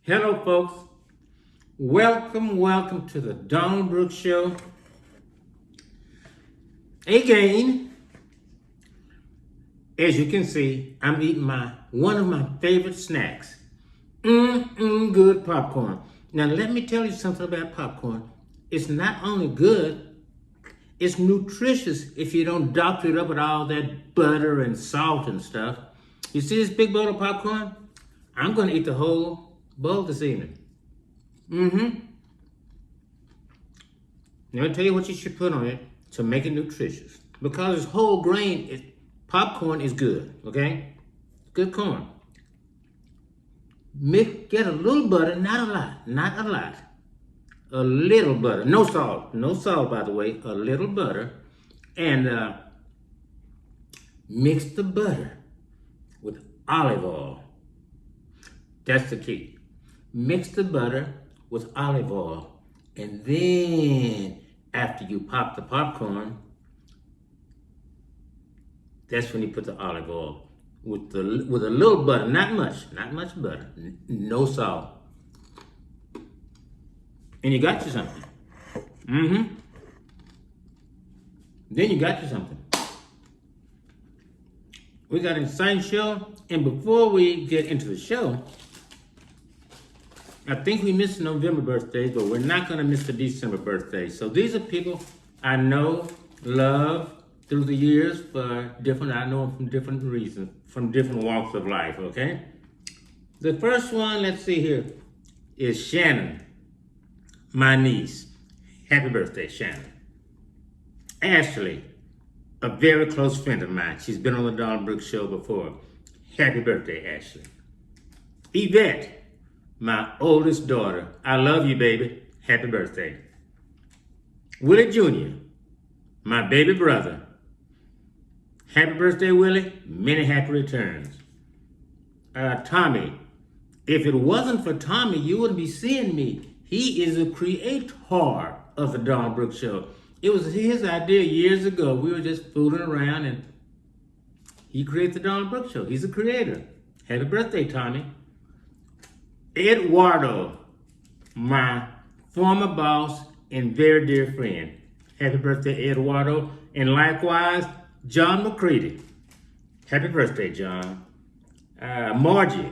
Hello, folks. Welcome to the Donald Brooks Show. Again, as you can see, I'm eating one of my favorite snacks. Good popcorn. Now, let me tell you something about popcorn. It's not only good, it's nutritious if you don't doctor it up with all that butter and salt and stuff. You see this big bowl of popcorn? I'm going to eat the whole bowl this evening. Let me tell you what you should put on it to make it nutritious. Because it's whole grain, popcorn is good, okay? Good corn. Get a little butter, not a lot. A little butter, no salt by the way, a little butter. And mix the butter with olive oil. That's the key. Mix the butter with olive oil, and then after you pop the popcorn, that's when you put the olive oil with a little butter, not much butter, no salt, and you got you something. Then you got you something. We got an exciting show, and before we get into the show, I think we missed November birthdays, but we're not going to miss the December birthdays. So these are people I know, love through the years I know them from different reasons, from different walks of life, okay? The first one, let's see here, is Shannon, my niece. Happy birthday, Shannon. Ashley, a very close friend of mine. She's been on the Donald Brooks Show before. Happy birthday, Ashley. Yvette, my oldest daughter. I love you, baby. Happy birthday. Willie Jr., my baby brother. Happy birthday, Willie. Many happy returns. Tommy. If it wasn't for Tommy, you wouldn't be seeing me. He is a creator of the Donald Brooks Show. It was his idea years ago. We were just fooling around and he created the Donald Brooks Show. He's a creator. Happy birthday, Tommy. Eduardo, my former boss and very dear friend. Happy birthday, Eduardo. And likewise, John McCready. Happy birthday, John. Margie.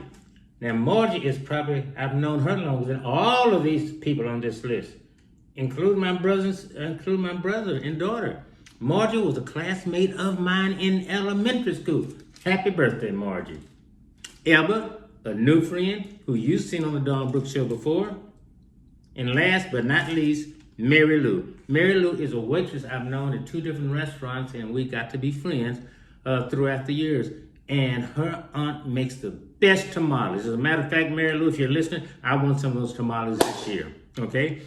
Now, Margie is probably, I've known her longer than all of these people on this list, including my brother and daughter. Margie was a classmate of mine in elementary school. Happy birthday, Margie. Elba, a new friend who you've seen on the Donald Brooks Show before. And last but not least, Mary Lou. Mary Lou is a waitress I've known at 2 different restaurants, and we got to be friends throughout the years. And her aunt makes the best tamales. As a matter of fact, Mary Lou, if you're listening, I want some of those tamales this year, okay?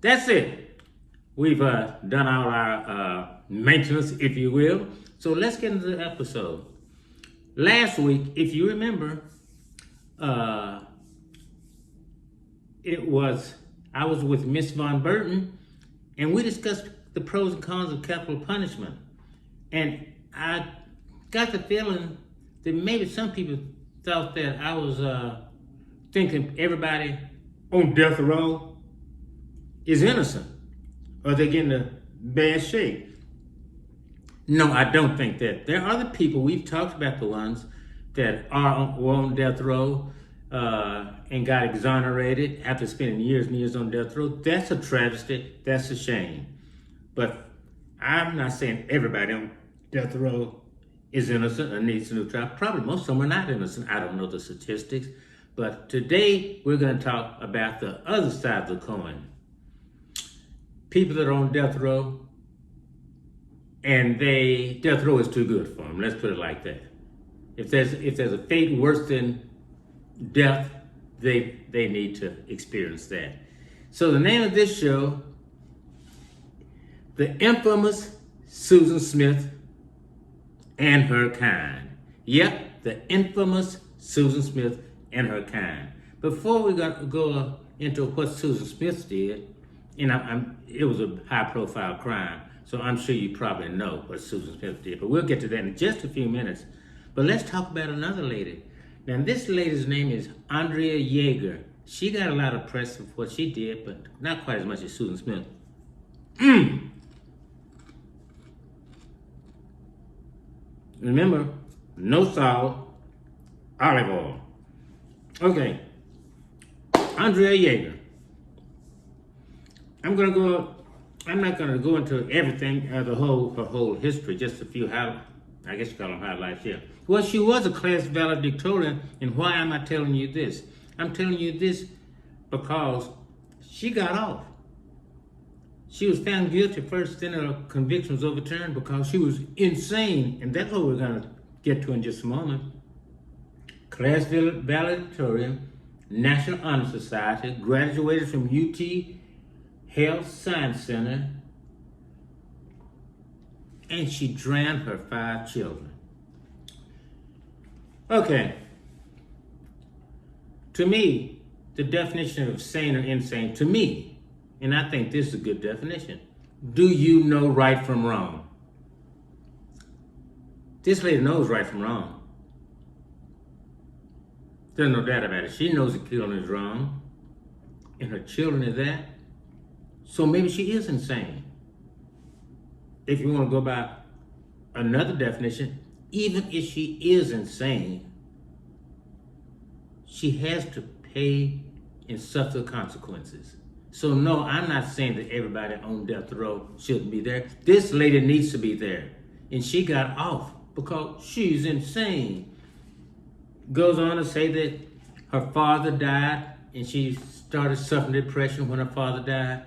That's it. We've done all our maintenance, if you will. So let's get into the episode. Last week, if you remember, I was with Miss Von Burton, and we discussed the pros and cons of capital punishment. And I got the feeling that maybe some people thought that I was thinking everybody on death row is innocent, or they're getting a bad shape. No, I don't think that. There are other people, we've talked about the ones that were on death row and got exonerated after spending years and years on death row. That's a travesty. That's a shame. But I'm not saying everybody on death row is innocent or needs a new trial. Probably most of them are not innocent. I don't know the statistics. But today we're going to talk about the other side of the coin. People that are on death row, and death row is too good for them. Let's put it like that. If there's a fate worse than death, they need to experience that. So the name of this show, The Infamous Susan Smith and Her Kind. Yep, the infamous Susan Smith and her kind. Before we go into what Susan Smith did, it was a high-profile crime, so I'm sure you probably know what Susan Smith did. But we'll get to that in just a few minutes. But let's talk about another lady. Now, this lady's name is Andrea Jaeger. She got a lot of press for what she did, but not quite as much as Susan Smith. Remember, no salt, olive oil. Okay, Andrea Jaeger. I'm not gonna go into everything, her whole history. Just a few I guess you call them highlights here. Well, she was a class valedictorian, and why am I telling you this? I'm telling you this because she got off. She was found guilty first, then her conviction was overturned because she was insane, and that's what we're gonna get to in just a moment. Class valedictorian, National Honor Society, graduated from UT Health Science Center, and she drowned her 5 children. Okay. To me, the definition of sane or insane, to me, and I think this is a good definition, do you know right from wrong? This lady knows right from wrong. There's no doubt about it. She knows that killing is wrong, and her children are that. So maybe she is insane. If you want to go by another definition, even if she is insane, she has to pay and suffer the consequences. So no, I'm not saying that everybody on death row shouldn't be there. This lady needs to be there. And she got off because she's insane. Goes on to say that her father died and she started suffering depression when her father died.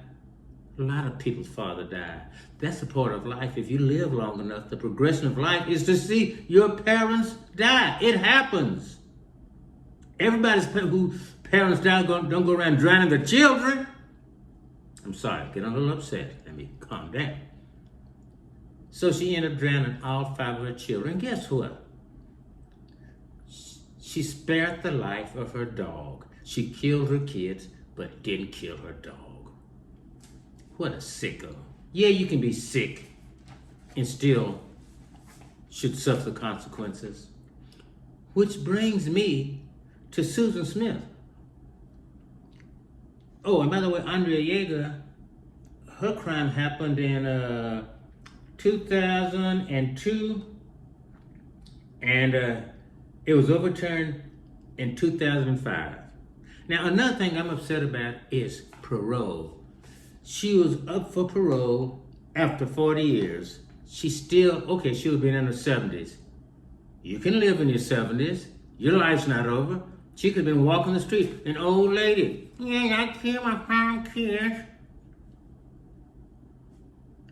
A lot of people's father died. That's a part of life. If you live long enough, the progression of life is to see your parents die. It happens. Everybody's whose parents die don't go around drowning their children. I'm sorry, get a little upset. Let me calm down. So she ended up drowning all 5 of her children. Guess what? She spared the life of her dog. She killed her kids, but didn't kill her dog. What a sicko. Yeah, you can be sick and still should suffer consequences. Which brings me to Susan Smith. Oh, and by the way, Andrea Jaeger, her crime happened in 2002, and it was overturned in 2005. Now, another thing I'm upset about is parole. She was up for parole after 40 years. She would have been in her 70s. You can live in your 70s. Your life's not over. She could have been walking the street, an old lady. Yeah, I killed my 5 kids.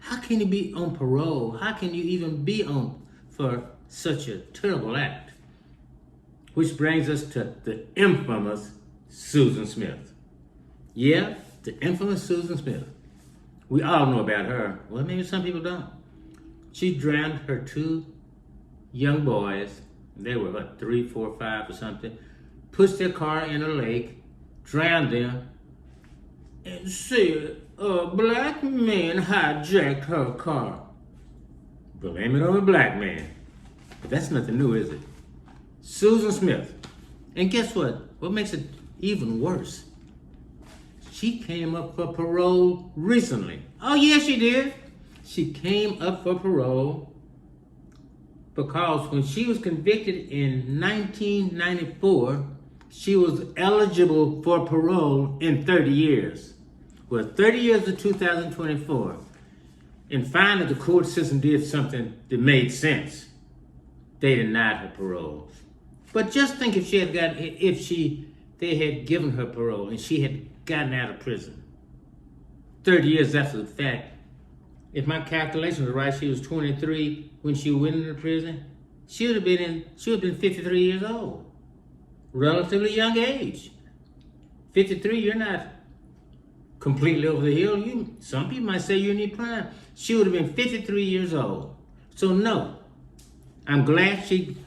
How can you be on parole? How can you even be on for such a terrible act? Which brings us to the infamous Susan Smith. Yeah, the infamous Susan Smith. We all know about her. Well, maybe some people don't. She drowned her 2 young boys. They were about 3, 4, 5 or something. Pushed their car in a lake, drowned them, and said a black man hijacked her car. Blame it on a black man. But that's nothing new, is it? Susan Smith. And guess what? What makes it even worse? She came up for parole recently. Oh, yeah, she did. She came up for parole because when she was convicted in 1994, she was eligible for parole in 30 years. Well, 30 years to 2024. And finally, the court system did something that made sense. They denied her parole. But just think if they had given her parole and she had gotten out of prison 30 years after the fact. If my calculations are right, she was 23 when she went into prison. She would have been 53 years old. Relatively young age. 53, you're not completely over the hill. Some people might say you're in your prime. She would have been 53 years old. So no, I'm glad she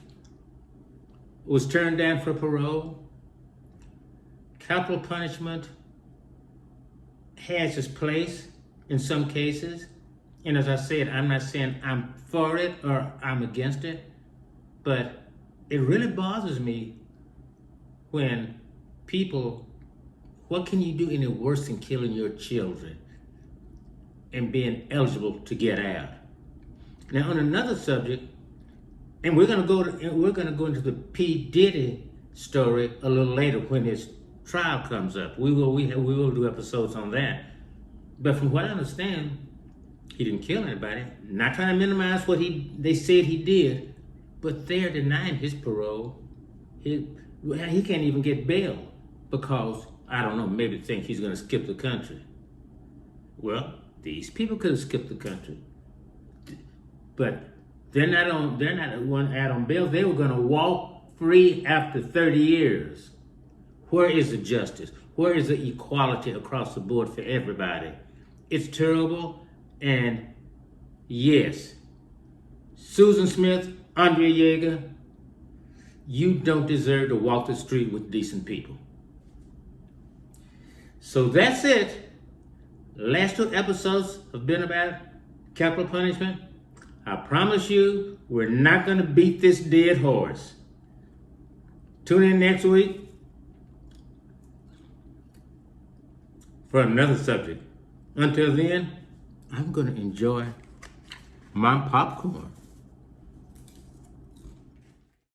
was turned down for parole. Capital punishment has its place in some cases. And as I said, I'm not saying I'm for it or I'm against it, but it really bothers me when people What can you do any worse than killing your children and being eligible to get out? Now, on another subject, and we're gonna go into the P. Diddy story a little later when his trial comes up. We will do episodes on that. But from what I understand, he didn't kill anybody. Not trying to minimize what they said he did, but they're denying his parole. He can't even get bail because, I don't know, maybe think he's going to skip the country. Well, these people could have skipped the country, but they're not out on bail. They were going to walk free after 30 years. Where is the justice? Where is the equality across the board for everybody? It's terrible. And yes, Susan Smith, Andrea Yeager, you don't deserve to walk the street with decent people. So that's it. Last 2 episodes have been about capital punishment. I promise you, we're not going to beat this dead horse. Tune in next week for another subject. Until then, I'm going to enjoy my popcorn.